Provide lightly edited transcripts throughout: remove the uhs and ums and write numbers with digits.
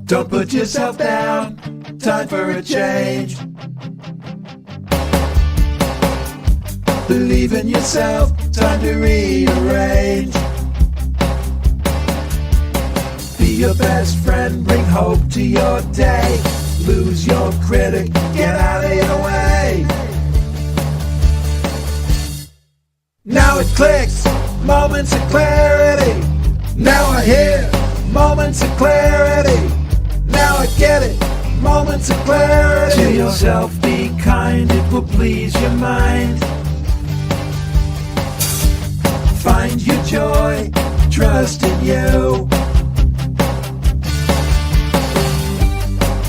Don't put yourself down, time for a change. Believe in yourself, time to rearrange. Be your best friend, bring hope to your day. Lose your critic, get out of your way. Now it clicks, moments of clarity. Now I hear moments of clarity. Now I get it, moments of clarity. To yourself be kind, it will please your mind. Find your joy, trust in you.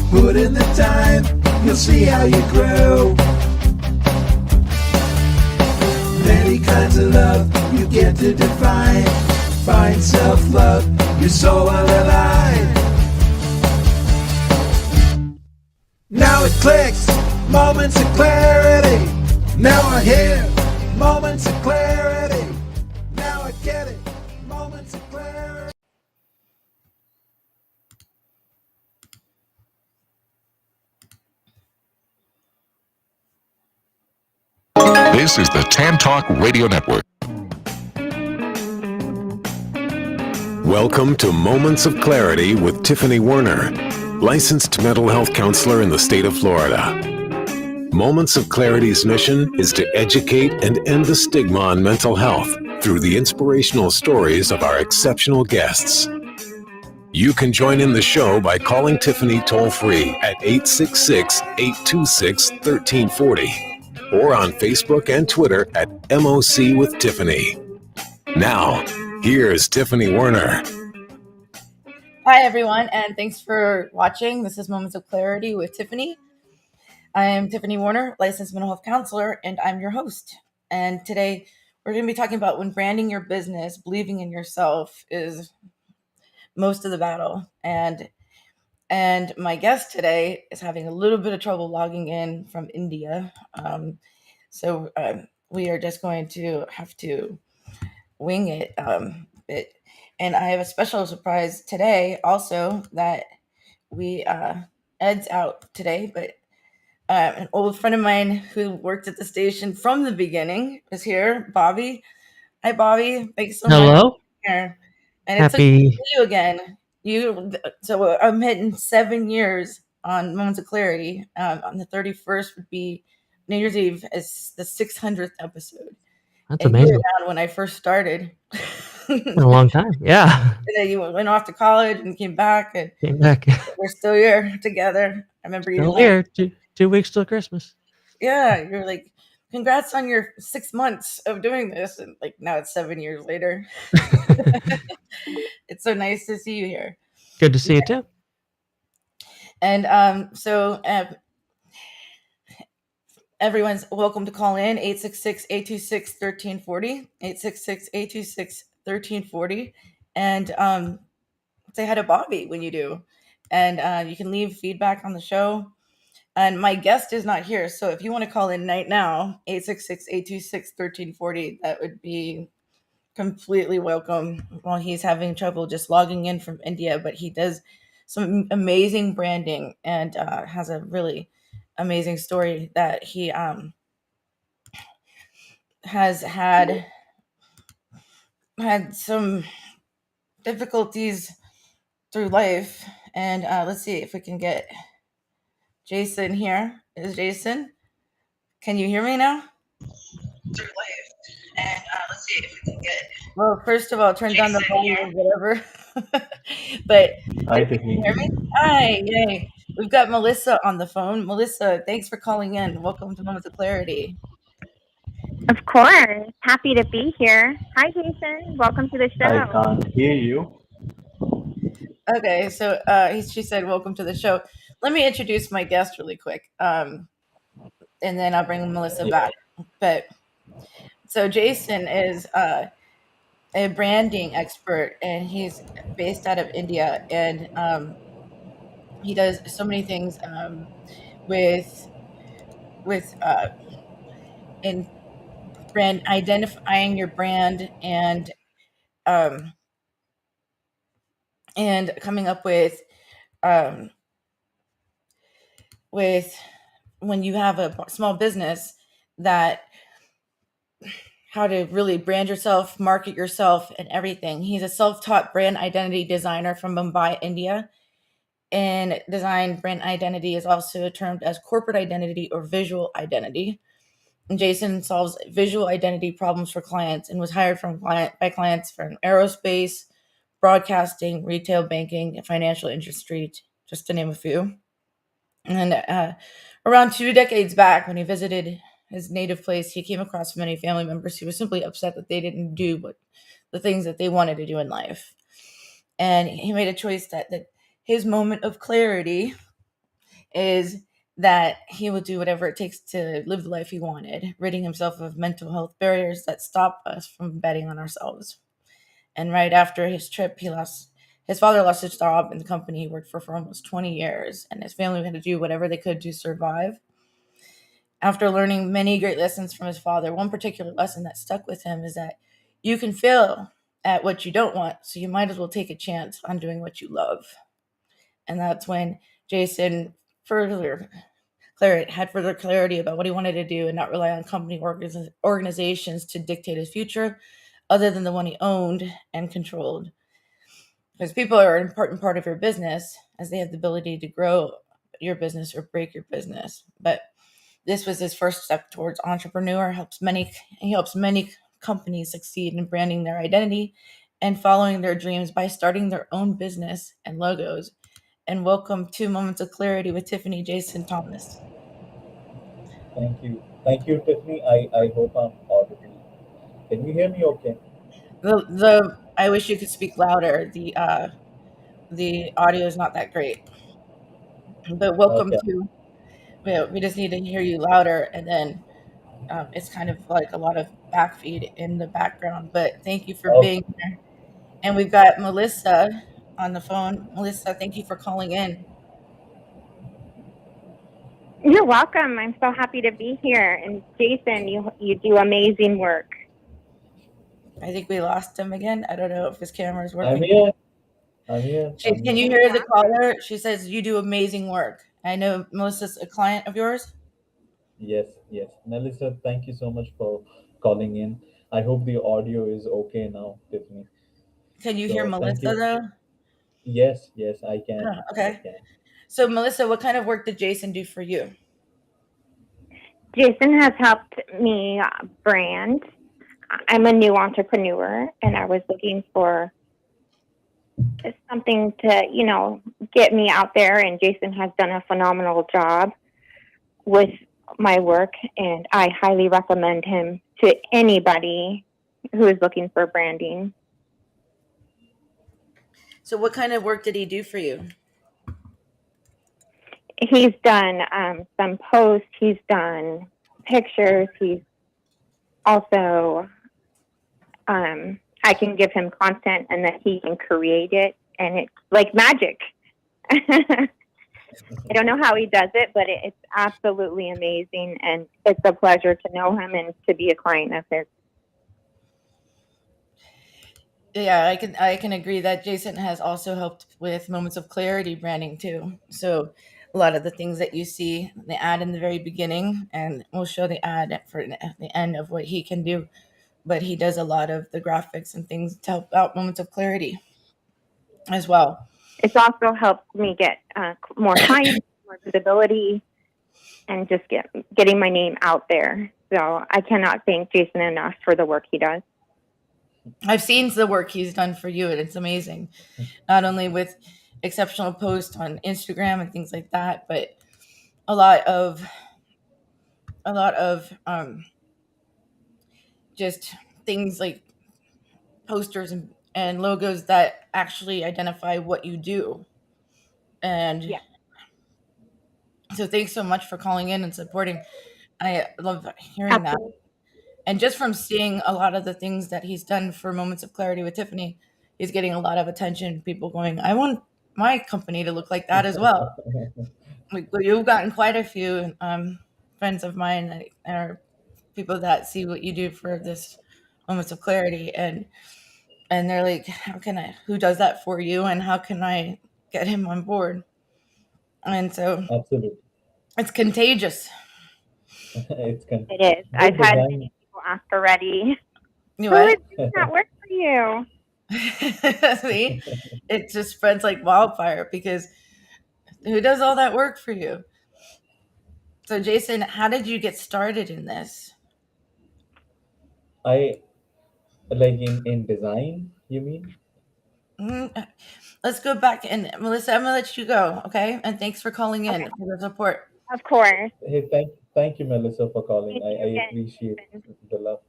Put in the time, you'll see how you grow. Many kinds of love you get to define. Find self-love, your soul will align. Now it clicks, moments of clarity. Now I hear moments of clarity. Now I get it, moments of clarity. This is the Tan Talk Radio Network. Welcome to Moments of Clarity with Tiffany Werner, licensed mental health counselor in the state of Florida. Moments of Clarity's mission is to educate and end the stigma on mental health through the inspirational stories of our exceptional guests. You can join in the show by calling Tiffany toll-free at 866-826-1340 or on Facebook and Twitter at MOC with Tiffany. Now, here's Tiffany Werner. Hi, everyone, and thanks for watching. This is Moments of Clarity with Tiffany. I am Tiffany Werner, licensed mental health counselor, and I'm your host. And today we're going to be talking about when branding your business, believing in yourself is most of the battle. And my guest today is having a little bit of trouble logging in from India. So we are just going to have to wing it a bit. And I have a special surprise today also that Ed's out today, but an old friend of mine who worked at the station from the beginning is here, Bobby. Hi, Bobby. Thanks so much for being here. And it's Happy. good to see you again. So I'm hitting 7 years on Moments of Clarity. On the 31st would be New Year's Eve as the 600th episode. That's And amazing. you were around when I first started. Been a long time. Yeah. And then you went off to college and came back, and Came back. we're still here together. I remember you Still like, here. 2 weeks till Christmas. yeah, you're like, congrats on your 6 months of doing this. And like now it's 7 years later. It's so nice to see you here. Good to see you too. And so everyone's welcome to call in 866-826-1340, 866-826-1340, and say hi to Bobby when you do. And you can leave feedback on the show. And my guest is not here, so if you want to call in right now, 866-826-1340, that would be completely welcome. While he's having trouble just logging in from India, but he does some amazing branding and has a really amazing story that he has had some difficulties through life. And let's see if we can get Jaison here. Is Jaison? Can you hear me now? Through life. And let's see if we can get. Well, first of all, turn down the volume, whatever. But Hi, can Tiffany. you hear me? Hi, yay. We've got Melissa on the phone. Melissa, thanks for calling in. Welcome to Moments of Clarity. Of course. Happy to be here. Hi, Jaison. Welcome to the show. I can't hear you. Okay, so she said, welcome to the show. Let me introduce my guest really quick, and then I'll bring Melissa back. But so Jaison is a branding expert, and he's based out of India, and he does so many things with in brand identifying your brand and coming up with um, with when you have a small business, that how to really brand yourself, market yourself, and everything. He's a self-taught brand identity designer from Mumbai, India. And design brand identity is also termed as corporate identity or visual identity. And Jaison solves visual identity problems for clients and was hired by clients from aerospace, broadcasting, retail, banking, and financial industry, just to name a few. And around 2 decades back, when he visited his native place, he came across many family members who were simply upset that they didn't do the things that they wanted to do in life. And he made a choice that his moment of clarity is that he would do whatever it takes to live the life he wanted, ridding himself of mental health barriers that stop us from betting on ourselves. And right after his trip, his father lost his job in the company he worked for almost 20 years, and his family had to do whatever they could to survive. After learning many great lessons from his father, one particular lesson that stuck with him is that you can fail at what you don't want, so you might as well take a chance on doing what you love. And that's when Jaison had further clarity about what he wanted to do and not rely on company organizations to dictate his future, other than the one he owned and controlled. Because people are an important part of your business, as they have the ability to grow your business or break your business. But this was his first step towards entrepreneur. He helps many companies succeed in branding their identity and following their dreams by starting their own business and logos. And welcome to Moments of Clarity with Tiffany, Jaison Thomas. Thank you. Thank you, Tiffany. I hope I'm audible. Can you hear me okay? I wish you could speak louder. The audio is not that great. But welcome Okay. to. We just need to hear you louder, and then it's kind of like a lot of backfeed in the background. But thank you for being Okay. here. And we've got Melissa on the phone. Melissa, thank you for calling in. You're welcome. I'm so happy to be here. And Jaison, you do amazing work. I think we lost him again. I don't know if his camera is I'm working. here. I'm here. I'm Can here. you hear the caller? She says you do amazing work. I know Melissa's a client of yours. Yes, yes. Melissa, thank you so much for calling in. I hope the audio is okay now, Tiffany. Can you hear So thank Melissa you. though? Yes, yes, I can. Oh, I okay. can. So Melissa, what kind of work did Jaison do for you? Jaison has helped me brand. I'm a new entrepreneur, and I was looking for something to, get me out there. And Jaison has done a phenomenal job with my work, and I highly recommend him to anybody who is looking for branding. So what kind of work did he do for you? He's done some posts. He's done pictures. He's also I can give him content, and that he can create it, and it's like magic. I don't know how he does it, but it's absolutely amazing, and it's a pleasure to know him and to be a client of his. Yeah, I can agree that Jaison has also helped with Moments of Clarity branding too. So a lot of the things that you see the ad in the very beginning, and we'll show the ad for the end of what he can do. But he does a lot of the graphics and things to help out Moments of Clarity as well. It's also helped me get more clients, more visibility, and just getting my name out there. So I cannot thank Jaison enough for the work he does. I've seen the work he's done for you, and it's amazing. Not only with exceptional posts on Instagram and things like that, but a lot of just things like posters and logos that actually identify what you do. And Yeah, so thanks so much for calling in and supporting. I love hearing that. absolutely. And just from seeing a lot of the things that he's done for Moments of Clarity with Tiffany, he's getting a lot of attention. People going, I want my company to look like that as well. Like, you've gotten quite a few friends of mine that are people that see what you do for this Moments of Clarity, and they're like, how can I? Who does that for you? And how can I get him on board. And so Absolutely. it's contagious. It's It is. I've good had design. many people ask already, You who is what? doing that work for you? See, it just spreads like wildfire because who does all that work for you? So, Jason, how did you get started in this? I like in design, you mean? Mm, Let's go back and Melissa, I'm gonna let you go, okay? And thanks for calling Okay, in for the support. of course. Hey, thank you, Melissa, for calling. Thank I you appreciate again. the love.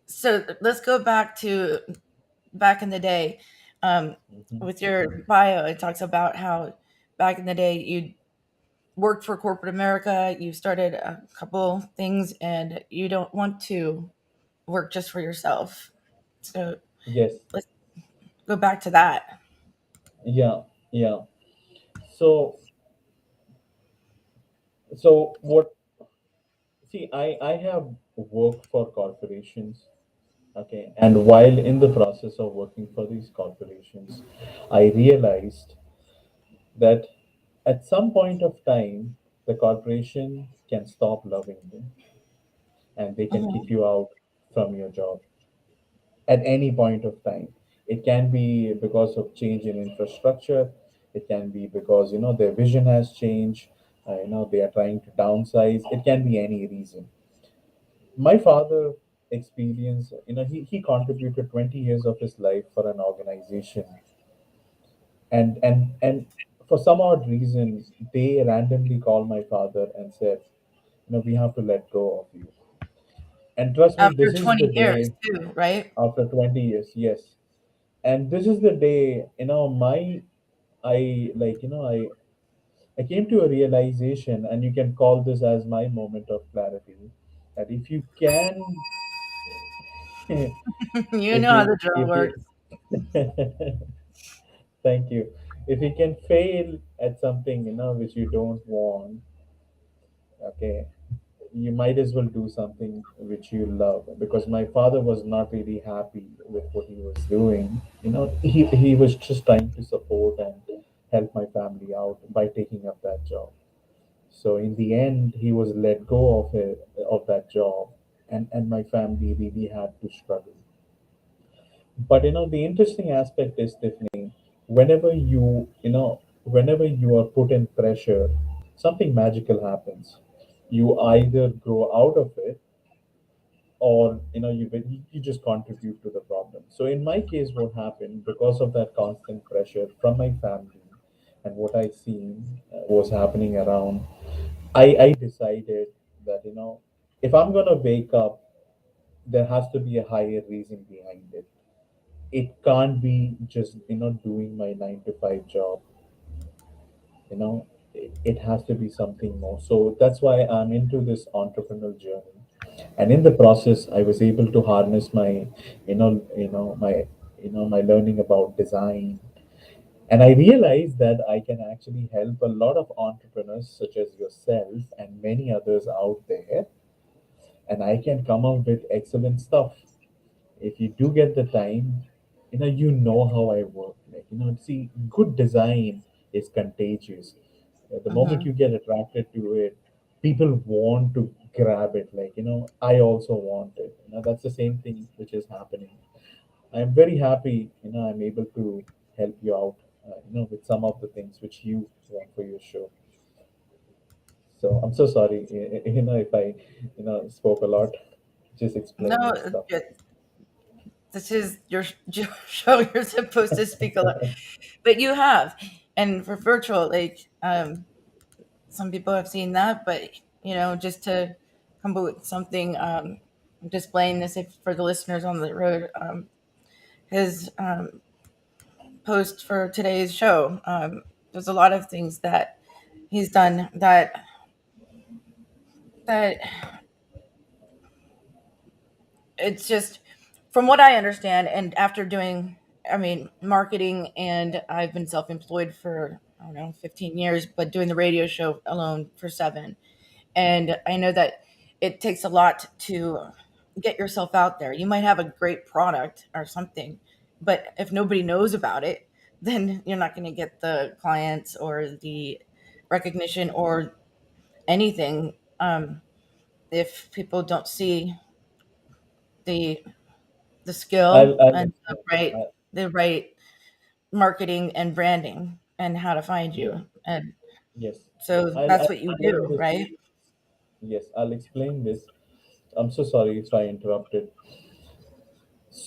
So let's go back in the day. Um, Mhm. with your bio, it talks about how back in the day you worked for corporate America, you started a couple things, and you don't want to work just for yourself. So Yes. let's go back to that. Yeah. Yeah. So what? See, I have worked for corporations. Okay, and while in the process of working for these corporations, I realized that at some point of time, the corporation can stop loving you and they can kick Mhm. you out from your job at any point of time. It can be because of change in infrastructure. It can be because their vision has changed. They are trying to downsize. It can be any reason. My father experienced. He contributed 20 years of his life for an organization, and for some odd reason, they randomly called my father and said, we have to let go of you. And trust me, After this is the 20 years day too, right? after 20 years. Yes. And this is the day my I like I came to a realization, and you can call this as my moment of clarity, that if you can You if know how you the drill if you works. thank you, if you can fail at something which you don't want, okay, you might as well do something which you love. Because my father was not really happy with what he was doing. He was just trying to support and help my family out by taking up that job. So in the end, he was let go of that job, and my family really had to struggle. But the interesting aspect is, Tiffany, whenever you are put in pressure, something magical happens. You either grow out of it, or you just contribute to the problem. So in my case, what happened, because of that constant pressure from my family and what I seen was happening around, I decided that if I'm gonna wake up, there has to be a higher reason behind it. It can't be just doing my 9 to 5 job. It has to be something more. So that's why I'm into this entrepreneurial journey. And in the process, I was able to harness my my learning about design. And I realized that I can actually help a lot of entrepreneurs such as yourself and many others out there, and I can come up with excellent stuff. If you do get the time, you know how I work. Like, see, good design is contagious. The moment Hmm. you get attracted to it, people want to grab it. Like, I also want it. That's the same thing which is happening. I'm very happy, I'm able to help you out, with some of the things which you want for your show. So I'm so sorry, if I, spoke a lot, just No, explaining stuff. this is your show. You're supposed to speak a lot, but you have. And for virtual, like some people have seen that, but just to come up with something, displaying this if, for the listeners on the road, his post for today's show. There's a lot of things that he's done that it's just from what I understand, and after doing, I mean, marketing, and I've been self-employed for I don't know 15 years, but doing the radio show alone for 7, and I know that it takes a lot to get yourself out there. You might have a great product or something, but if nobody knows about it, then you're not going to get the clients or the recognition or anything, if people don't see the skill I'll and explain. the right marketing and branding and how to find Yes, you. And yes. so I'll that's what you explain do, this. right? Yes, I'll explain this. I'm so sorry if I interrupted.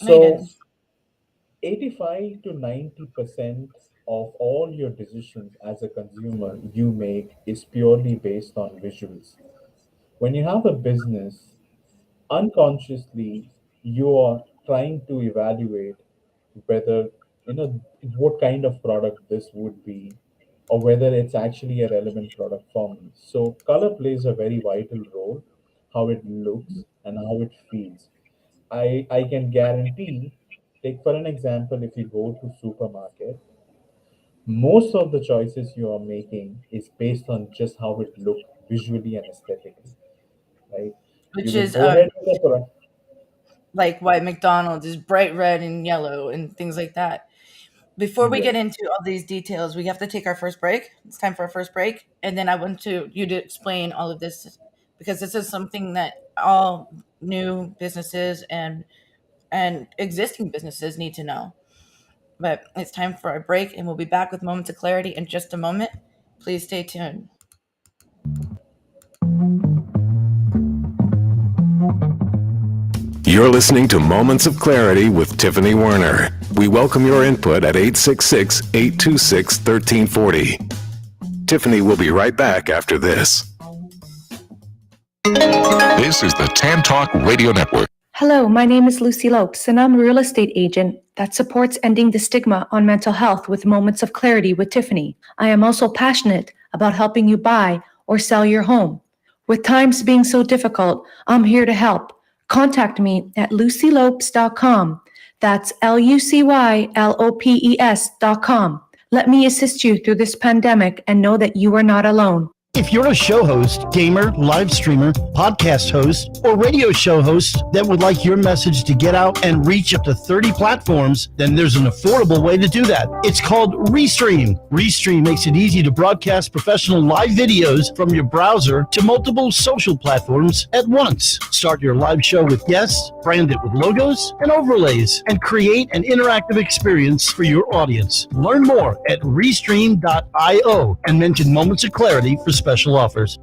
No, you So, didn't. 85 to 90% of all your decisions as a consumer you make is purely based on visuals. When you have a business, unconsciously you are trying to evaluate whether what kind of product this would be, or whether it's actually a relevant product for me. So color plays a very vital role, how it looks and how it feels. I can guarantee, take for an example, if you go to supermarket, most of the choices you are making is based on just how it look visually and aesthetically, right? You Which would is go ahead with the product. like why McDonald's is bright red and yellow and things like that. Before we get Yes. into all these details, we have to take our first break. It's time for our first break, and then I want you to explain all of this, because this is something that all new businesses and existing businesses need to know. But it's time for a break, and we'll be back with Moments of Clarity in just a moment. Please stay tuned. You're listening to Moments of Clarity with Tiffany Werner. We welcome your input at 866-826-1340. Tiffany will be right back after this. This is the Tan Talk Radio Network. Hello, my name is Lucy Lopes, and I'm a real estate agent that supports ending the stigma on mental health with Moments of Clarity with Tiffany. I am also passionate about helping you buy or sell your home. With times being so difficult, I'm here to help. Contact me at lucylopes.com. That's LUCYLOPES.com. Let me assist you through this pandemic and know that you are not alone. If you're a show host, gamer, live streamer, podcast host, or radio show host that would like your message to get out and reach up to 30 platforms, then there's an affordable way to do that. It's called Restream. Restream makes it easy to broadcast professional live videos from your browser to multiple social platforms at once. Start your live show with guests, brand it with logos and overlays, and create an interactive experience for your audience. Learn more at Restream.io and mention Moments of Clarity for special offers.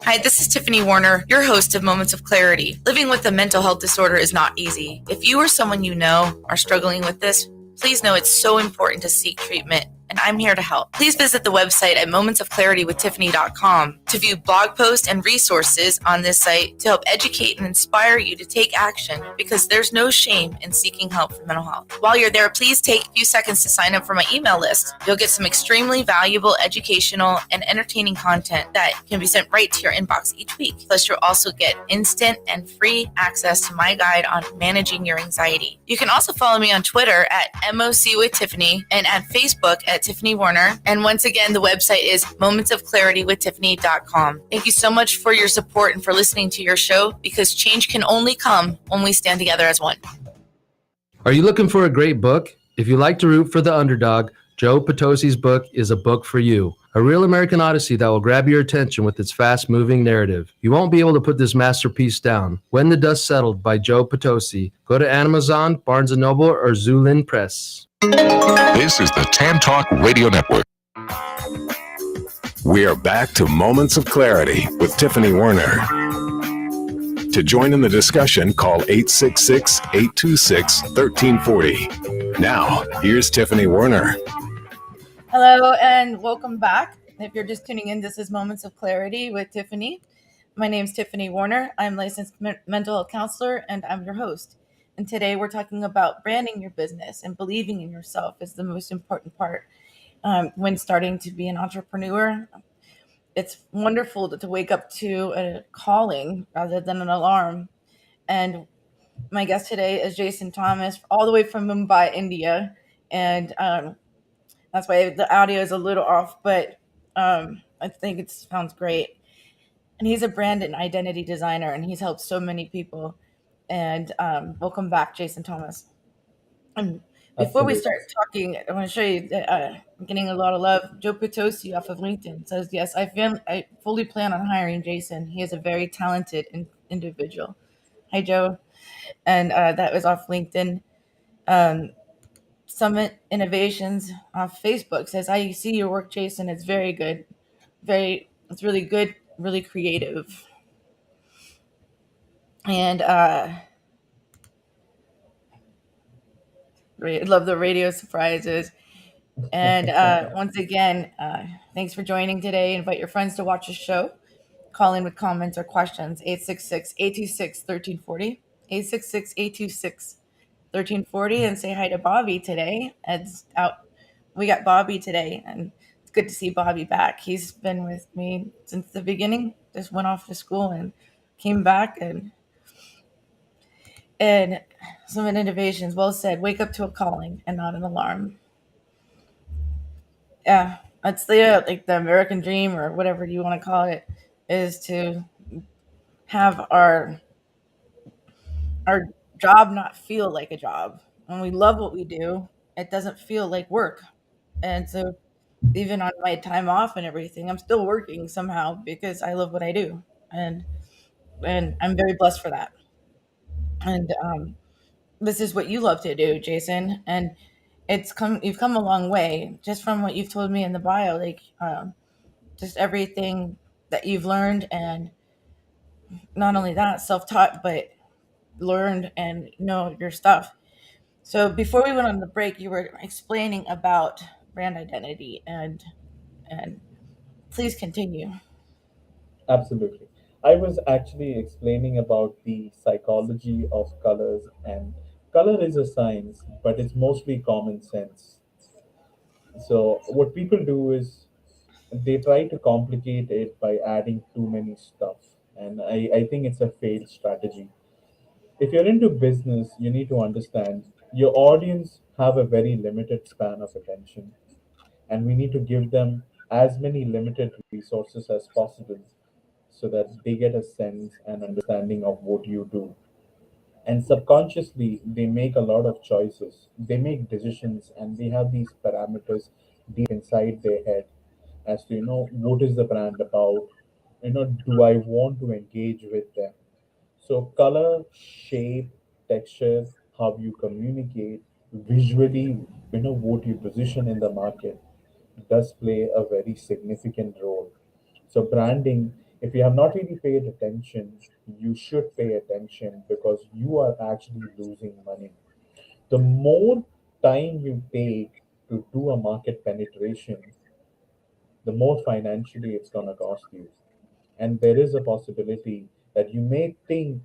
Hi, this is Tiffany Werner, your host of Moments of Clarity. Living with a mental health disorder is not easy. If you or someone you know are struggling with this, please know it's so important to seek treatment, and I'm here to help. Please visit the website at momentsofclaritywithtiffany.com to view blog posts and resources on this site to help educate and inspire you to take action, because there's no shame in seeking help for mental health. While you're there, please take a few seconds to sign up for my email list. You'll get some extremely valuable educational and entertaining content that can be sent right to your inbox each week. Plus, you'll also get instant and free access to my guide on managing your anxiety. You can also follow me on Twitter at MOC with Tiffany and at Facebook at Tiffany Werner. And once again, the website is momentsofclaritywithtiffany.com. Thank you so much for your support and for listening to your show, because change can only come when we stand together as one. Are you looking for a great book? If you like to root for the underdog, Joe Potosi's book is a book for you. A real American Odyssey that will grab your attention with its fast-moving narrative. You won't be able to put this masterpiece down. When the Dust Settled by Joe Potosi. Go to Amazon, Barnes & Noble, or Zulin Press. This is the Tan Talk Radio Network. We are back to Moments of Clarity with Tiffany Werner. To join in the discussion, call 866-826-1340. Now, here's Tiffany Werner. Hello and welcome back. If you're just tuning in, this is Moments of Clarity with Tiffany. My name is Tiffany Werner. I'm a licensed mental health counselor and I'm your host. And today we're talking about branding your business, and believing in yourself is the most important part when starting to be an entrepreneur. It's wonderful to wake up to a calling rather than an alarm. And my guest today is Jaison Thomas, all the way from Mumbai, India. And that's why the audio is a little off, but I think it sounds great. And he's a brand and identity designer, and he's helped so many people. And welcome back, Jaison Thomas. And Before we Absolutely. start talking, I want to show you that I'm getting a lot of love. Joe Potosi off of LinkedIn says, "Yes, I fully plan on hiring Jason. He is a very talented individual." Hi, Joe, and that was off LinkedIn. Um, Summit Innovations off Facebook says, "I see your work, Jason. It's very good. It's really good, really creative." And love the radio surprises. And once again, thanks for joining today. Invite your friends to watch the show. Call in with comments or questions. 866-826-1340. 866-826-1340. And say hi to Bobby today. Ed's out. We got Bobby today, and it's good to see Bobby back. He's been with me since the beginning. Just went off to school and came back, and some innovations. Well said. Wake up to a calling and not an alarm. Yeah, that's like the American dream or whatever you want to call it, is to have our job not feel like a job. When we love what we do, it doesn't feel like work. And so even on my time off and everything, I'm still working somehow because I love what I do. And I'm very blessed for that. And this is what you love to do, Jason. And you've come a long way just from what you've told me in the bio, like just everything that you've learned, and not only that, self-taught, but learned and know your stuff. So before we went on the break, you were explaining about brand identity, and please continue. Absolutely. I was actually explaining about the psychology of colors, and color is a science, but it's mostly common sense. So, what people do is they try to complicate it by adding too many stuff. And I think it's a failed strategy. If you're into business, you need to understand your audience have a very limited span of attention, and we need to give them as many limited resources as possible so that they get a sense and understanding of what you do. And subconsciously, they make a lot of choices. They make decisions, and they have these parameters deep inside their head as to, what is the brand about? Do I want to engage with them? So, color, shape, texture, how you communicate, visually, what you position in the market does play a very significant role. So, branding, if you have not really paid attention, you should pay attention because you are actually losing money. The more time you take to do a market penetration, the more financially it's going to cost you. And there is a possibility that you may think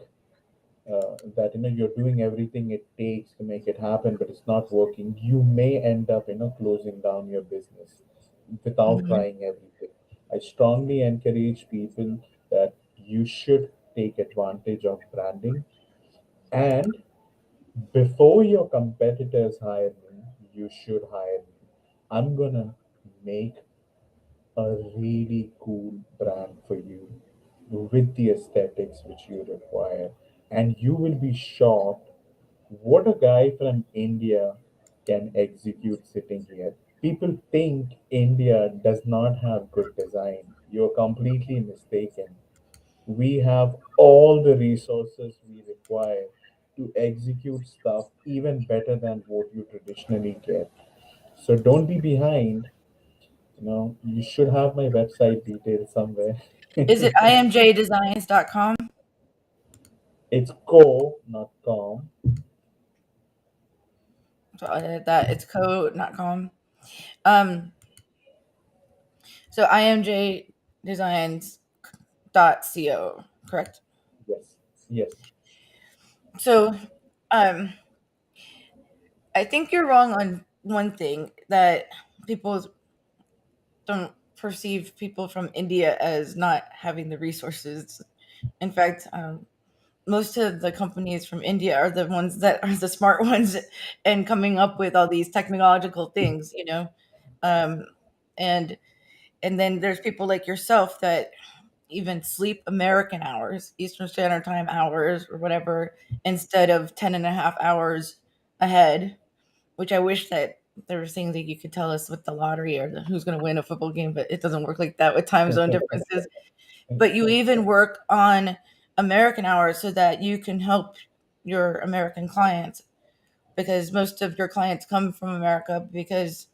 that you're doing everything it takes to make it happen, but it's not working. You may end up closing down your business without Mhm. trying everything. I strongly encourage people that you should take advantage of branding, and before your competitors hire me, you should hire me. I'm gonna make a really cool brand for you with the aesthetics which you require. And you will be shocked what a guy from India can execute sitting here. People think India does not have good design. You're completely mistaken. We have all the resources we require to execute stuff even better than what you traditionally get. So don't be behind. You should have my website details somewhere. Is it imjdesigns.com? It's co, not com. So that it's code, not com. Um, so imjdesigns.co, correct? Yes, yes. So, um, I think you're wrong on one thing, that people don't perceive people from India as not having the resources. In fact, most of the companies from India are the ones that are the smart ones and coming up with all these technological things, um, and and then there's people like yourself that even sleep American hours, Eastern Standard Time hours or whatever, instead of 10 and a half hours ahead. which I wish that there were things that you could tell us with the lottery or who's going to win a football game, but it doesn't work like that with time zone differences. But you even work on American hours so that you can help your American clients, because most of your clients come from America, because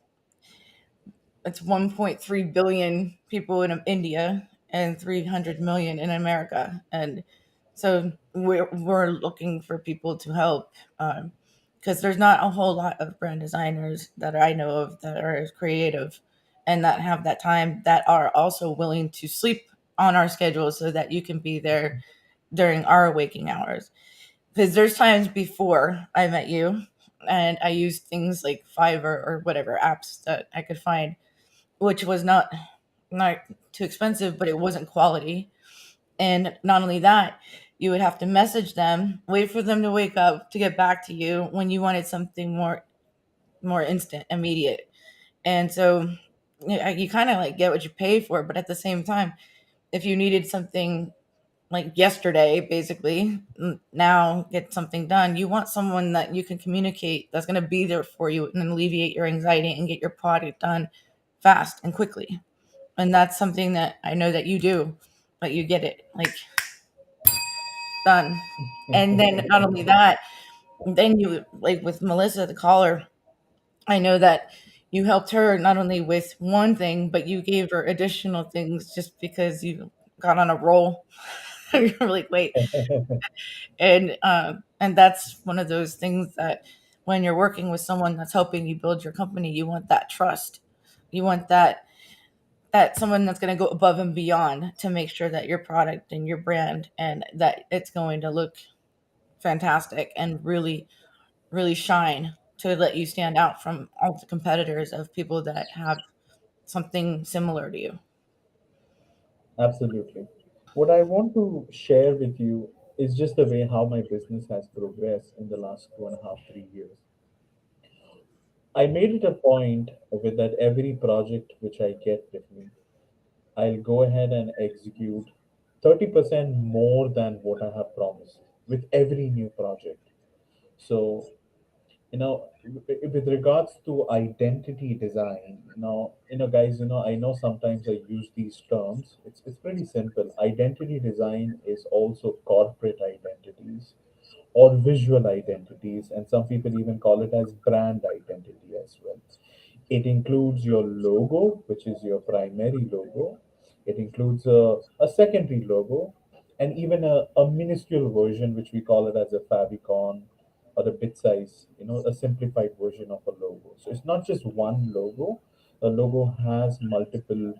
it's 1.3 billion people in India and 300 million in America. And so we're looking for people to help, because there's not a whole lot of brand designers that I know of that are creative and that have that time, that are also willing to sleep on our schedule so that you can be there during our waking hours. Because there's times before I met you and I used things like Fiverr or whatever apps that I could find, which was not too expensive, but it wasn't quality. And not only that, you would have to message them, wait for them to wake up to get back to you when you wanted something more instant, immediate. And so you kind of like get what you pay for, but at the same time, if you needed something like yesterday, basically, now get something done, you want someone that you can communicate that's going to be there for you and alleviate your anxiety and get your product done fast and quickly. And that's something that I know that you do, but you get it like done. And then not only that, then you, like with Melissa the caller, I know that you helped her not only with one thing, but you gave her additional things just because you got on a roll. You're like, wait. And that's one of those things that when you're working with someone that's helping you build your company, you want that trust. You want that someone that's going to go above and beyond to make sure that your product and your brand and that it's going to look fantastic and really really shine to let you stand out from all the competitors of people that have something similar to you. Absolutely. What I want to share with you is just the way how my business has progressed in the last 2.5, 3 years. I made it a point with that every project which I get with me, I'll go ahead and execute 30% more than what I have promised with every new project. So, with regards to identity design, guys, I know sometimes I use these terms. It's pretty simple. Identity design is also corporate identities or visual identities, and some people even call it as brand identity as well. It includes your logo, which is your primary logo. It includes a secondary logo, and even a minuscule version, which we call it as a favicon or a bit size, a simplified version of a logo. So it's not just one logo. A logo has multiple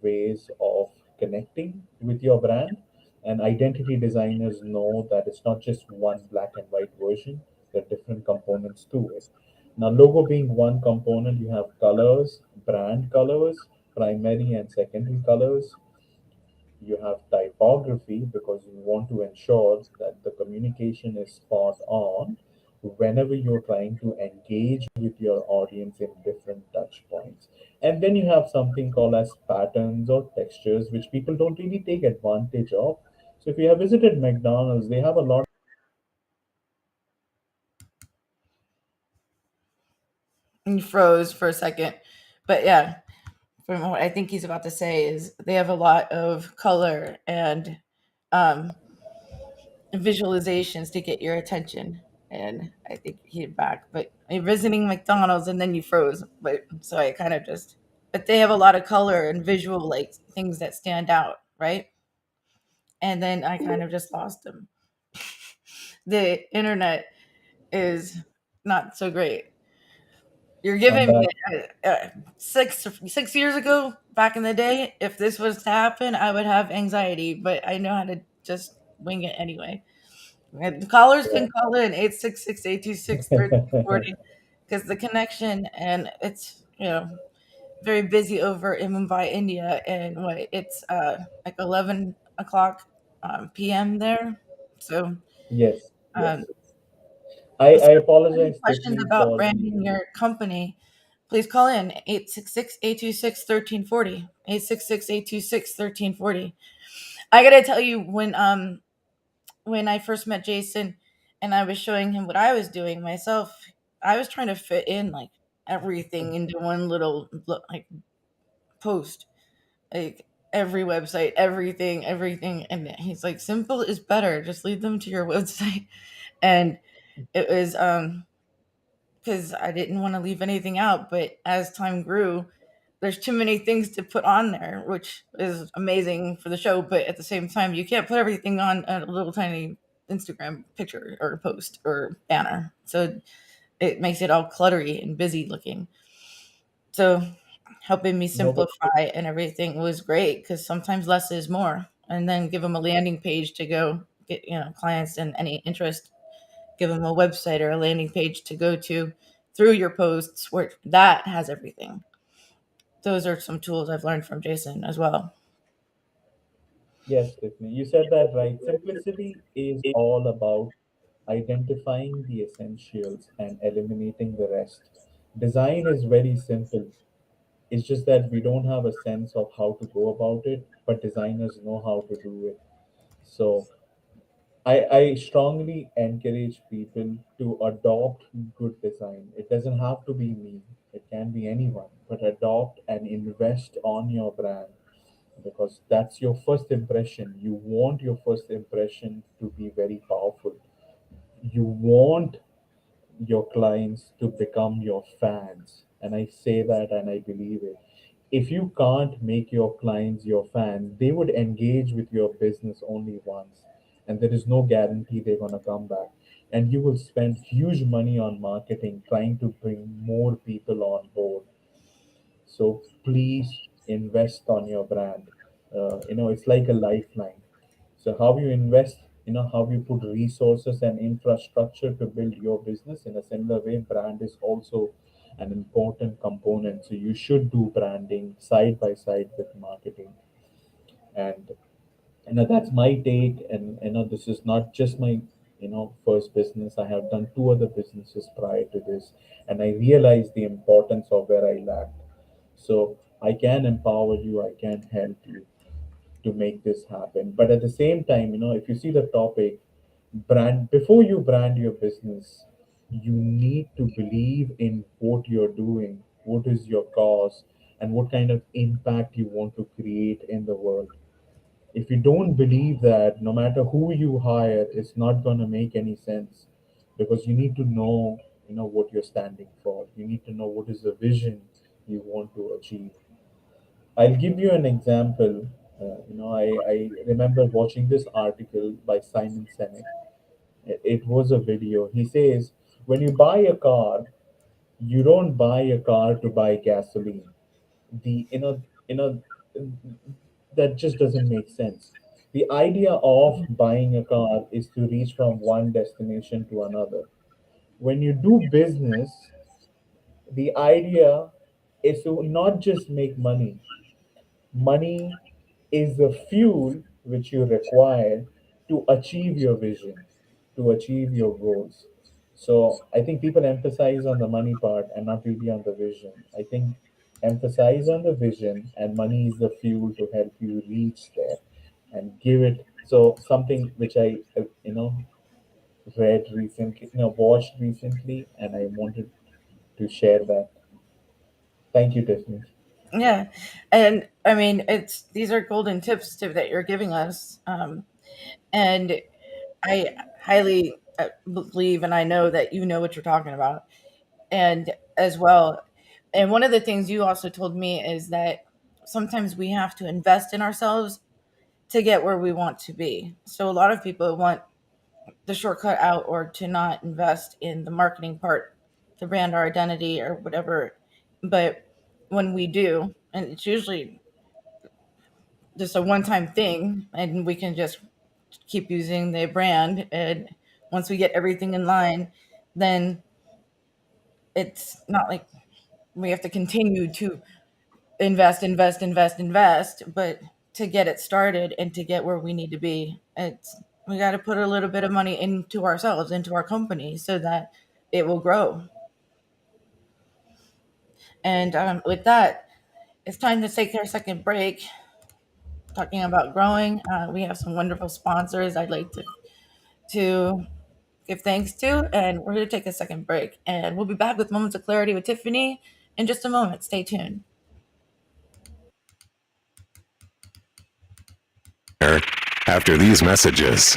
ways of connecting with your brand, and identity designers know that it's not just one black and white version. There are different components to it. Now, logo being one component, you have colors, brand colors, primary and secondary colors. You have typography because you want to ensure that the communication is spot on whenever you're trying to engage with your audience in different touch points. And then you have something called as patterns or textures, which people don't really take advantage of. So if you have visited McDonald's, they have a lot. And you froze for a second. But yeah, from what I think he's about to say is they have a lot of color and um, visualizations to get your attention. And I think he's back. But you're visiting McDonald's and then you froze. But so I kind of just, but they have a lot of color and visual like things that stand out, right? And then I kind of just lost him. The internet is not so great. You're I'm giving me back. 6 years ago, back in the day, if this was to happen, I would have anxiety, but I know how to just wing it anyway. And callers can call in 866-826-1340 because the connection and it's very busy over in Mumbai, India, and what it's like 11 o'clock p.m. there. So Yes, um, yes. I so if you have any apologize, questions Tiffany, about for branding the. your company, please call in 866-826-1340. 866-826-1340. I gotta tell you, when I first met Jason and I was showing him what I was doing myself, I was trying to fit in like everything into one little like post, like every website, everything. And he's like, simple is better. Just lead them to your website. And it was because I didn't want to leave anything out. But as time grew, there's too many things to put on there, which is amazing for the show. But at the same time, you can't put everything on a little tiny Instagram picture or post or banner. So it makes it all cluttery and busy looking. So helping me No, but simplify and everything was great because sometimes less is more. And then give them a landing page to go get clients and any interest. Give them a website or a landing page to go to through your posts where that has everything. Those are some tools I've learned from Jason as well. yes, Tiffany, you said that right. Simplicity is all about identifying the essentials and eliminating the rest. Design is very simple. It's just that we don't have a sense of how to go about it, but designers know how to do it. So I strongly encourage people to adopt good design. It doesn't have to be me, it can be anyone, but adopt and invest on your brand because that's your first impression. You want your first impression to be very powerful. You want your clients to become your fans. And I say that and I believe it. If you can't make your clients your fans, they would engage with your business only once. And there is no guarantee they're going to come back. And you will spend huge money on marketing trying to bring more people on board. So please invest on your brand. It's like a lifeline. So how you invest, how you put resources and infrastructure to build your business in a similar way, brand is also an important component. So you should do branding side by side with marketing. And that's my take. And this is not just my first business. I have done two other businesses prior to this, and I realized the importance of where I lacked. So I can empower you, I can help you to make this happen. But at the same time, if you see the topic, brand, before you brand your business, you need to believe in what you're doing, what is your cause, and what kind of impact you want to create in the world. If you don't believe that, no matter who you hire, it's not going to make any sense because you need to know, what you're standing for. You need to know what is the vision you want to achieve. I'll give you an example. I remember watching this article by Simon Sinek. It was a video. He says, when you buy a car, you don't buy a car to buy gasoline. The that just doesn't make sense. The idea of buying a car is to reach from one destination to another. When you do business, the idea is to not just make money. Money is the fuel which you require to achieve your vision, to achieve your goals. So I think people emphasize on the money part and not really on the vision. I think emphasize on the vision, and money is the fuel to help you reach there and give it. So something which I read recently, watched recently, and I wanted to share that. Thank you, Tiffany. Yeah, and I mean, it's these are golden tips that you're giving us, and I highly believe and I know that you know what you're talking about, and as well. And one of the things you also told me is that sometimes we have to invest in ourselves to get where we want to be. So a lot of people want the shortcut out or to not invest in the marketing part to brand our identity or whatever. But when we do, and it's usually just a one-time thing and we can just keep using the brand, and once we get everything in line, then it's not like we have to continue to invest, but to get it started and to get where we need to be, it's we got to put a little bit of money into ourselves, into our company, so that it will grow. And with that, it's time to take our second break. Talking about growing, we have some wonderful sponsors I'd like to give thanks to. And we're going to take a second break. And we'll be back with Moments of Clarity with Tiffany in just a moment. Stay tuned. After these messages.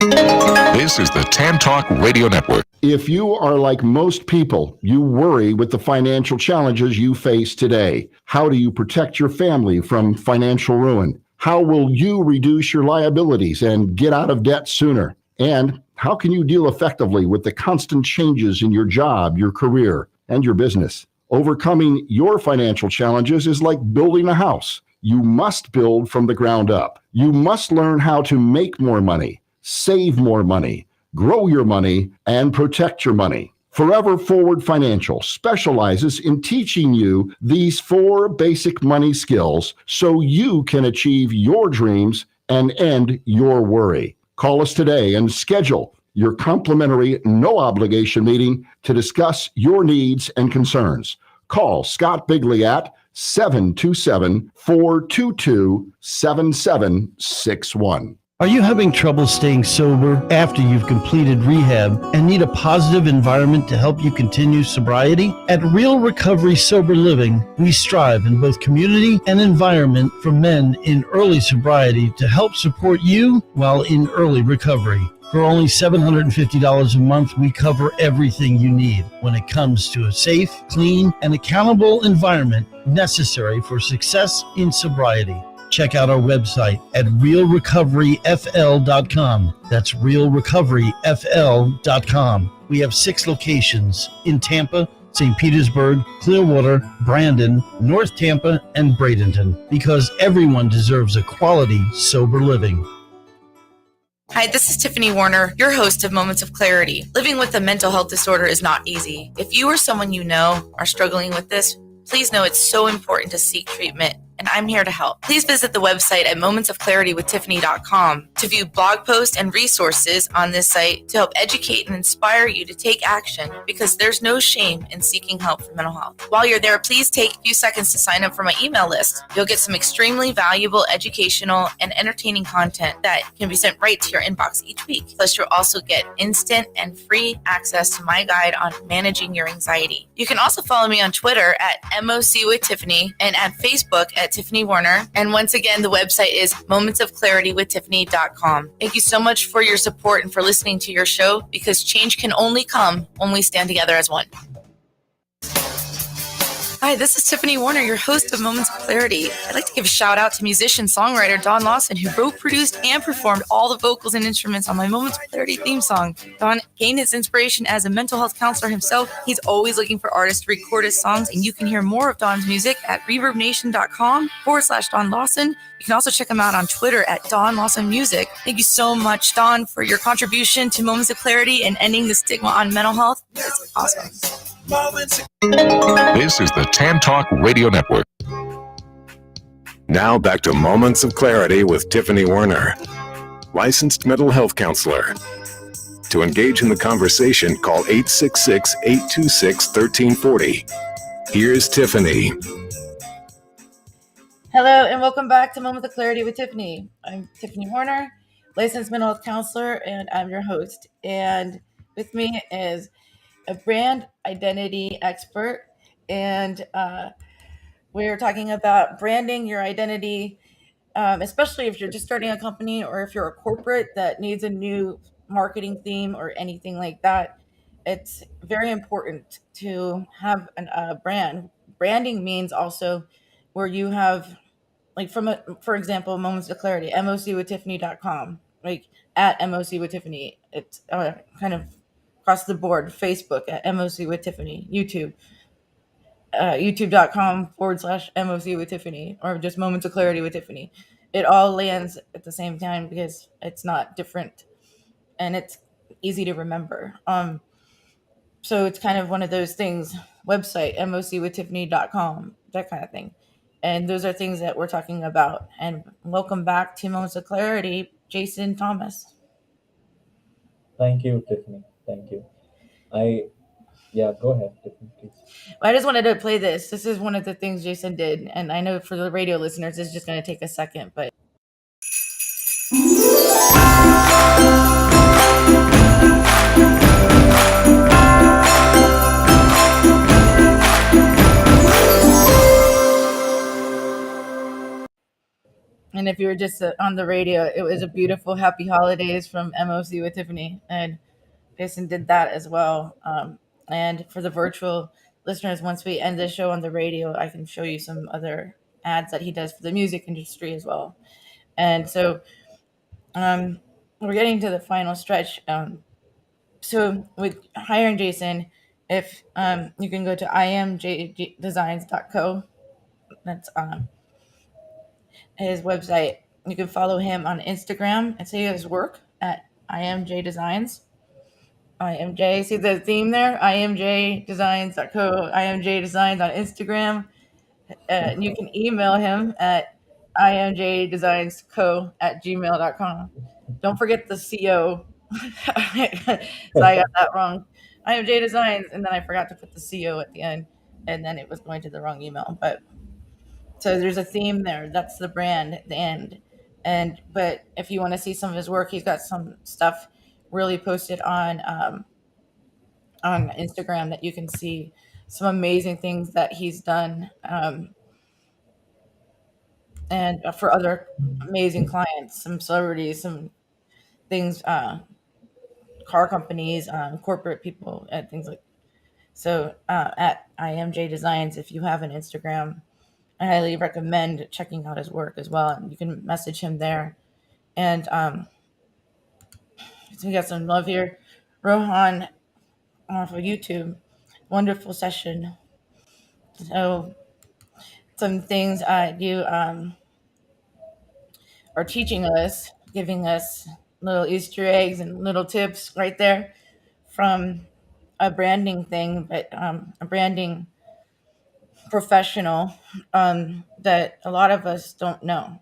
This is the Tan Talk Radio Network. If you are like most people, you worry with the financial challenges you face today. How do you protect your family from financial ruin? How will you reduce your liabilities and get out of debt sooner? And how can you deal effectively with the constant changes in your job, your career, and your business? Overcoming your financial challenges is like building a house. You must build from the ground up. You must learn how to make more money, save more money, grow your money, and protect your money. Forever Forward Financial specializes in teaching you these 4 basic money skills so you can achieve your dreams and end your worry. Call us today and schedule your complimentary, no-obligation meeting to discuss your needs and concerns. Call Scott Bigley at 727-422-7761. Are you having trouble staying sober after you've completed rehab and need a positive environment to help you continue sobriety? At Real Recovery Sober Living, we strive in both community and environment for men in early sobriety to help support you while in early recovery. For only $750 a month, we cover everything you need when it comes to a safe, clean, and accountable environment necessary for success in sobriety. Check out our website at realrecoveryfl.com. That's realrecoveryfl.com. We have 6 locations in Tampa, St. Petersburg, Clearwater, Brandon, North Tampa, and Bradenton, because everyone deserves a quality, sober living. Hi, this is Tiffany Warner, your host of Moments of Clarity. Living with a mental health disorder is not easy. If you or someone you know are struggling with this, please know it's so important to seek treatment, and I'm here to help. Please visit the website at momentsofclaritywithttiffany.com to view blog posts and resources on this site to help educate and inspire you to take action, because there's no shame in seeking help for mental health. While you're there, please take a few seconds to sign up for my email list. You'll get some extremely valuable educational and entertaining content that can be sent right to your inbox each week. Plus, you'll also get instant and free access to my guide on managing your anxiety. You can also follow me on Twitter at MOC with Tiffany and at Facebook at Tiffany Warner. And once again, the website is momentsofclaritywithttiffany.com. Thank you so much for your support and for listening to your show, because change can only come when we stand together as one. Hi, this is Tiffany Warner, your host of Moments of Clarity. I'd like to give a shout out to musician-songwriter Don Lawson, who wrote, produced, and performed all the vocals and instruments on my Moments of Clarity theme song. Don gained his inspiration as a mental health counselor himself. He's always looking for artists to record his songs, and you can hear more of Don's music at reverbnation.com/Don Lawson. You can also check him out on Twitter at Don Lawson Music. Thank you so much, Don, for your contribution to Moments of Clarity and ending the stigma on mental health. It's awesome. This is the Tan Talk Radio Network. Now back to Moments of Clarity with Tiffany Warner, licensed mental health counselor. To engage in the conversation, call 866-826-1340. Here's Tiffany. Hello, and welcome back to Moments of Clarity with Tiffany. I'm Tiffany Warner, licensed mental health counselor, and I'm your host. And with me is a brand identity expert, and we're talking about branding your identity, especially if you're just starting a company or if you're a corporate that needs a new marketing theme or anything like that. It's very important to have a brand. Branding means also where you have, like, for example, Moments of Clarity, mocwithtiffany.com, like at MOC with Tiffany. It's kind of across the board. Facebook at MOC with Tiffany, YouTube, youtube.com/MOC with Tiffany, or just Moments of Clarity with Tiffany. It all lands at the same time because it's not different and it's easy to remember. So it's kind of one of those things. Website, mocwithtiffany.com, that kind of thing. And those are things that we're talking about. And welcome back to Moments of Clarity, Jaison Thomas. Thank you, Tiffany. Thank you. Go ahead, Tiffany, please. I just wanted to play this. This is one of the things Jaison did. And I know for the radio listeners, it's just going to take a second, but And if you were just on the radio, it was a beautiful Happy Holidays from MOC with Tiffany. And Jason did that as well. And for the virtual listeners, once we end the show on the radio, I can show you some other ads that he does for the music industry as well. And so um, we're getting to the final stretch. So with hiring Jason, if you can go to imjdesigns.co, that's his website. You can follow him on Instagram and see his work at imjdesigns. IMJ, see the theme there? imjdesigns.co, imjdesigns on Instagram. And you can email him at imjdesignsco@gmail.com. Don't forget the CO. So I got that wrong. IMJ Designs, and then I forgot to put the CO at the end, and then it was going to the wrong email. But so there's a theme there. That's the brand at the end. And but if you want to see some of his work, he's got some stuff really posted on Instagram that you can see some amazing things that he's done, and for other amazing clients, some celebrities, some things, car companies, corporate people, and things like. So at IMJ Designs, if you have an Instagram, I highly recommend checking out his work as well. And you can message him there. And so we got some love here. Rohan off of YouTube, wonderful session. So some things you are teaching us, giving us little Easter eggs and little tips right there from a branding thing, but a branding professional that a lot of us don't know.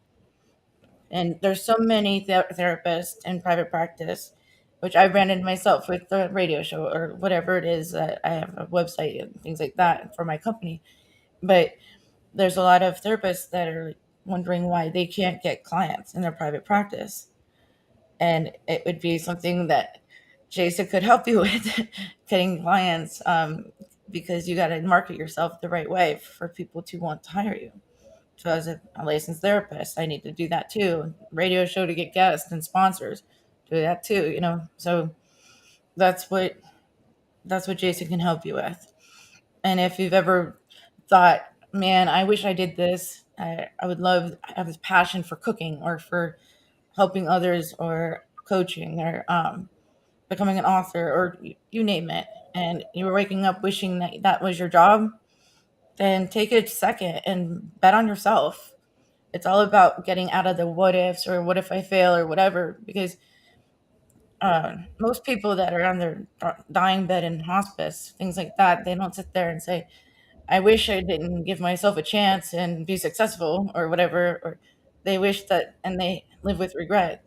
And there's so many therapists in private practice, which I branded myself with the radio show or whatever it is. That I have a website and things like that for my company. But there's a lot of therapists that are wondering why they can't get clients in their private practice. And it would be something that Jason could help you with getting clients, because you got to market yourself the right way for people to want to hire you. So as a licensed therapist, I need to do that too. Radio show to get guests and sponsors, do that too. So that's what Jason can help you with. And if you've ever thought, man, I wish I did this. I would love, I have this passion for cooking or for helping others or coaching or becoming an author or you name it. And you were waking up wishing that that was your job, then take a second and bet on yourself. It's all about getting out of the what ifs or what if I fail or whatever, because most people that are on their dying bed in hospice, things like that, they don't sit there and say, I wish I didn't give myself a chance and be successful or whatever. Or they wish that, and they live with regret.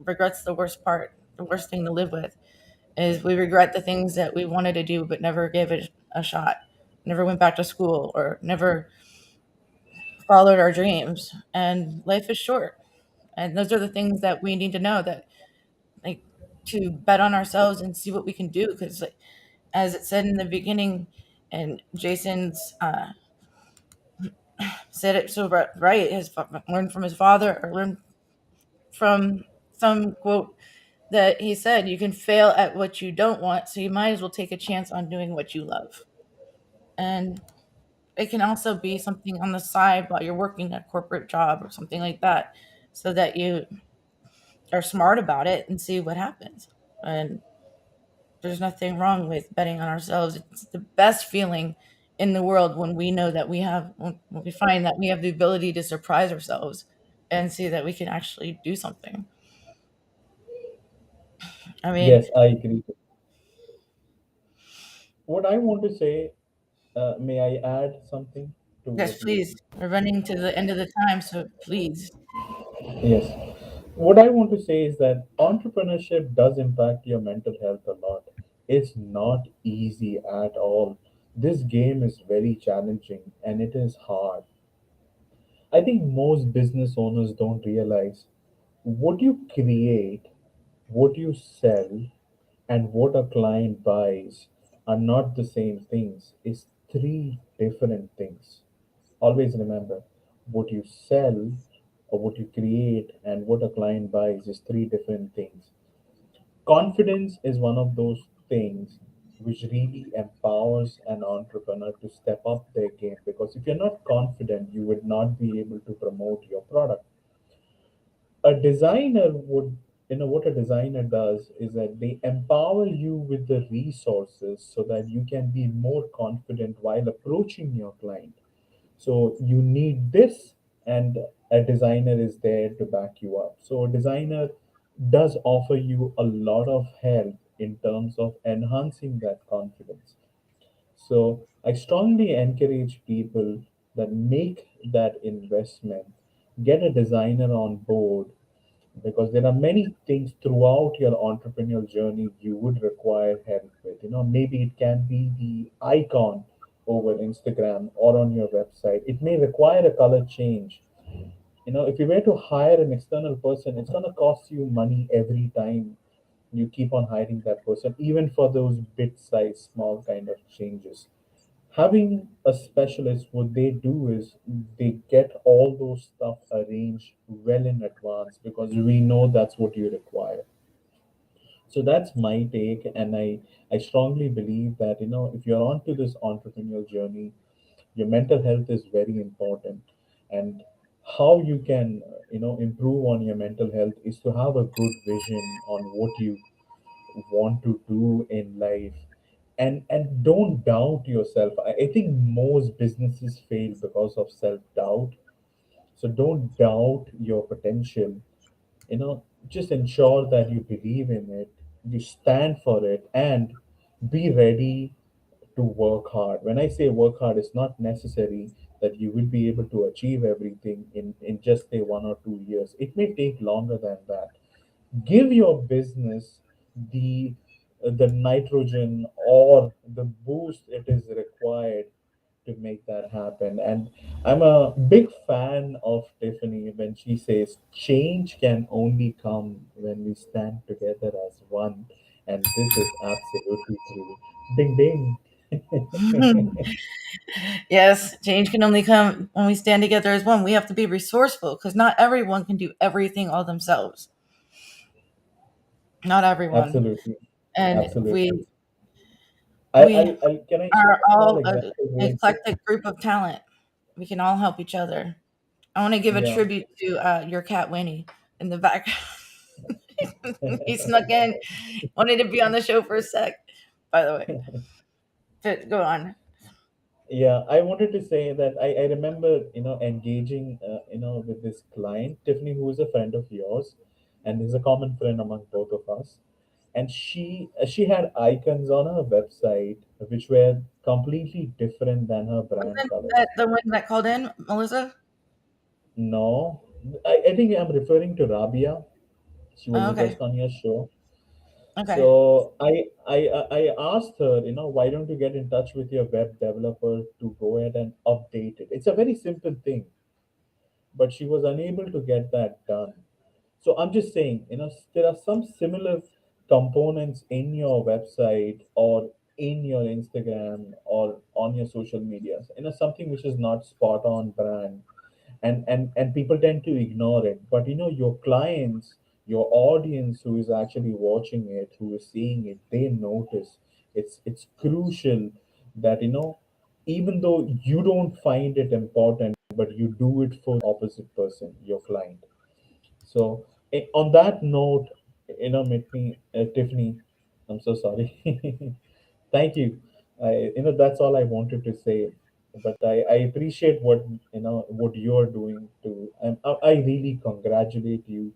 Regret's the worst part, the worst thing to live with is we regret the things that we wanted to do but never gave it a shot, never went back to school or never followed our dreams. And life is short. And those are the things that we need to know, that like to bet on ourselves and see what we can do. Because like, as it said in the beginning, and Jason's said it so right, his learned from his father or learned from some quote that he said, you can fail at what you don't want, so you might as well take a chance on doing what you love. And it can also be something on the side while you're working a corporate job or something like that, so that you are smart about it and see what happens. And there's nothing wrong with betting on ourselves. It's the best feeling in the world when we know that when we find that we have the ability to surprise ourselves and see that we can actually do something. I mean, Yes, I agree. What I want to say, may I add something to yes, what you? please. We're running to the end of the time, so please. Yes. What I want to say is that entrepreneurship does impact your mental health a lot. It's not easy at all. This game is very challenging and it is hard. I think most business owners don't realize what you create, what you sell, and what a client buys are not the same things. It's three different things. Always remember what you sell, or what you create and what a client buys is three different things. Confidence is one of those things which really empowers an entrepreneur to step up their game, because if you're not confident, you would not be able to promote your product. A designer would, what a designer does is that they empower you with the resources so that you can be more confident while approaching your client. So you need this, and a designer is there to back you up. So a designer does offer you a lot of help in terms of enhancing that confidence. So I strongly encourage people that make that investment, get a designer on board, because there are many things throughout your entrepreneurial journey you would require help with. Maybe it can be the icon over Instagram or on your website. It may require a color change. If you were to hire an external person, it's going to cost you money every time you keep on hiring that person, even for those bit size small kind of changes. Having a specialist, what they do is they get all those stuff arranged well in advance, because we know that's what you require. So that's my take, and I strongly believe that if you're onto this entrepreneurial journey, your mental health is very important. And how you can improve on your mental health is to have a good vision on what you want to do in life, and don't doubt yourself. I think most businesses fail because of self-doubt. So don't doubt your potential. Just ensure that you believe in it, you stand for it, and be ready to work hard. When I say work hard, it's not necessary that you will be able to achieve everything in just say 1 or 2 years. It may take longer than that. Give your business the nitrogen or the boost it is required to make that happen. And I'm a big fan of Tiffany when she says change can only come when we stand together as one. And this is absolutely true. Ding ding. Yes, change can only come when we stand together as one. We have to be resourceful because not everyone can do everything all themselves. Not everyone. Absolutely. And Absolutely. we Can I share are a small all an example here? eclectic group of talent. We can all help each other. I want to give a Yeah. tribute to your cat Winnie in the back. He snuck in, wanted to be on the show for a sec. By the way, but go on. Yeah, I wanted to say that I remember, engaging, with this client, Tiffany, who is a friend of yours, and is a common friend among both of us. And she had icons on her website which were completely different than her brand Wasn't colors. that the one that called in, Melissa? No, I think I'm referring to Rabia. She was Oh, a okay. guest on your show. Okay. So I asked her, why don't you get in touch with your web developer to go ahead and update it? It's a very simple thing, but she was unable to get that done. So I'm just saying, there are some similar components in your website or in your Instagram or on your social medias, something which is not spot on brand, and people tend to ignore it. But your clients, your audience who is actually watching it, who is seeing it, they notice. It's crucial that even though you don't find it important, but you do it for opposite person, your client. So on that note, Tiffany, I'm so sorry. Thank you. That's all I wanted to say. But I appreciate what you're doing too. And I really congratulate you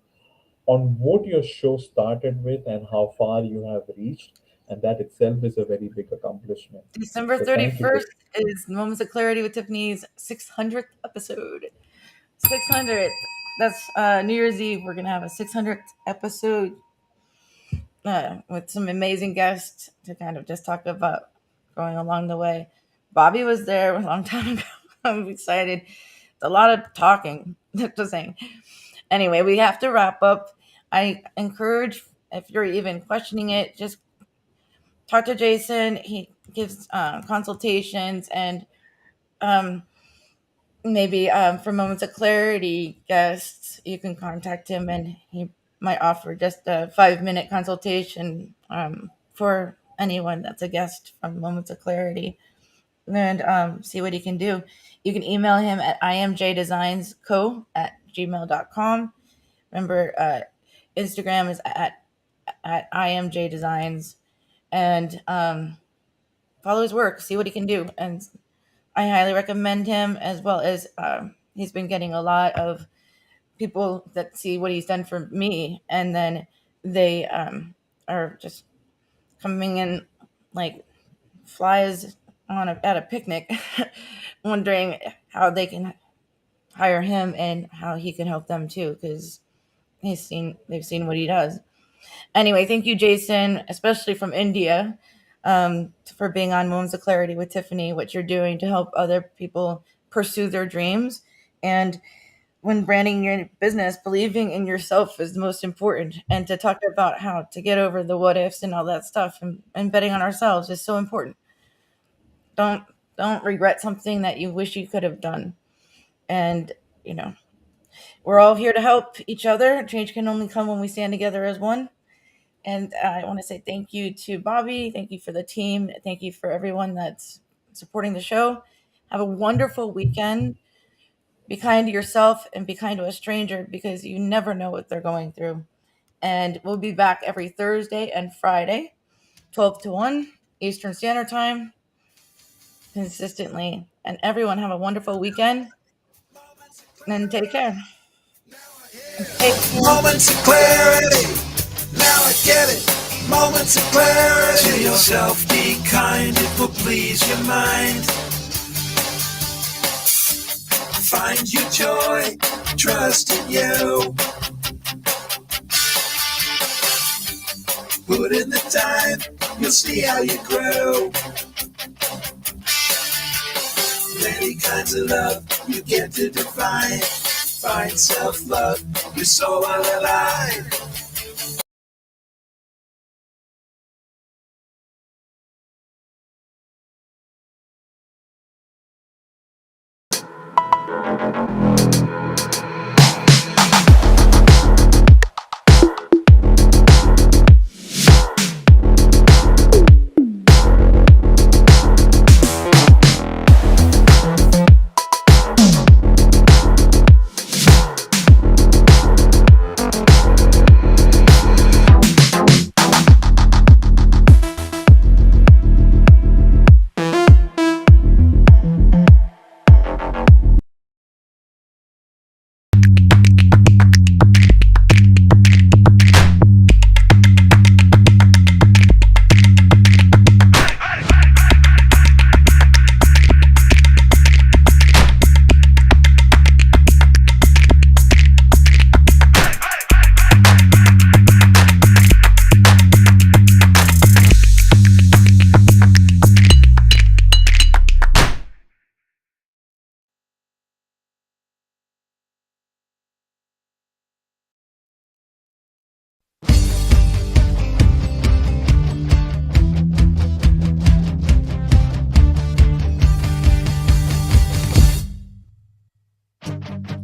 on what your show started with and how far you have reached. And that itself is a very big accomplishment. December So thank you, 31st Tiffany. is Moments of Clarity with Tiffany's 600th episode. 600th. That's New Year's Eve. We're going to have a 600th episode with some amazing guests to kind of just talk about going along the way. Bobby was there a long time ago. I'm excited. It's a lot of talking. Just saying. Anyway, we have to wrap up. I encourage, if you're even questioning it, just talk to Jason. He gives consultations, and um, maybe for Moments of Clarity guests, you can contact him and he might offer just a 5-minute consultation for anyone that's a guest from Moments of Clarity, and see what he can do. You can email him at imjdesignsco@gmail.com. Remember, Instagram is at imjdesigns, and follow his work, see what he can do. And I highly recommend him, as well as he's been getting a lot of people that see what he's done for me, and then they are just coming in like flies at a picnic, wondering how they can hire him and how he can help them too, because they've seen what he does. Anyway, thank you, Jason, especially from India, for being on Moments of Clarity with Tiffany, what you're doing to help other people pursue their dreams. And when branding your business, believing in yourself is the most important. And to talk about how to get over the what ifs and all that stuff, and betting on ourselves is so important. Don't regret something that you wish you could have done. And, we're all here to help each other. Change can only come when we stand together as one. And I want to say thank you to Bobby. Thank you for the team. Thank you for everyone that's supporting the show. Have a wonderful weekend. Be kind to yourself and be kind to a stranger, because you never know what they're going through. And we'll be back every Thursday and Friday, 12 to 1 Eastern Standard Time, consistently. And everyone have a wonderful weekend. And take care. Moments of clarity. Now I get it. Moments of clarity. To yourself, be kind. It will please your mind. Find your joy. Trust in you. Put in the time. You'll see how you grow. Many kinds of love you get to define. Find self-love, you're so alive.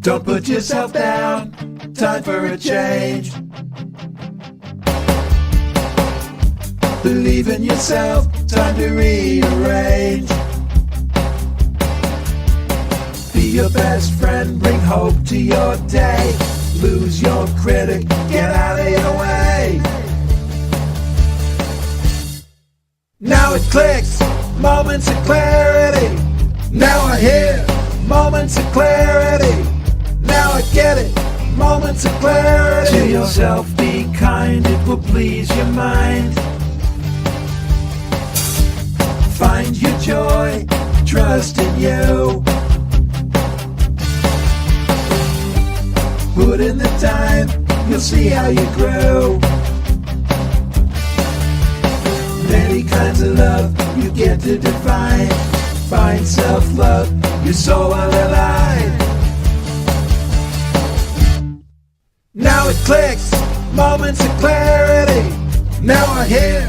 Don't put yourself down, time for a change. Believe in yourself, time to rearrange. Be your best friend, bring hope to your day. Lose your critic, get out of your way. Now it clicks, moments of clarity. Now I hear moments of clarity. Now I get it, moments of clarity. To yourself, be kind, it will please your mind. Find your joy, trust in you. Put in the time, you'll see how you grow. Many kinds of love you get to define. Find self-love, you're so alive. Now it clicks, moments of clarity. Now I hear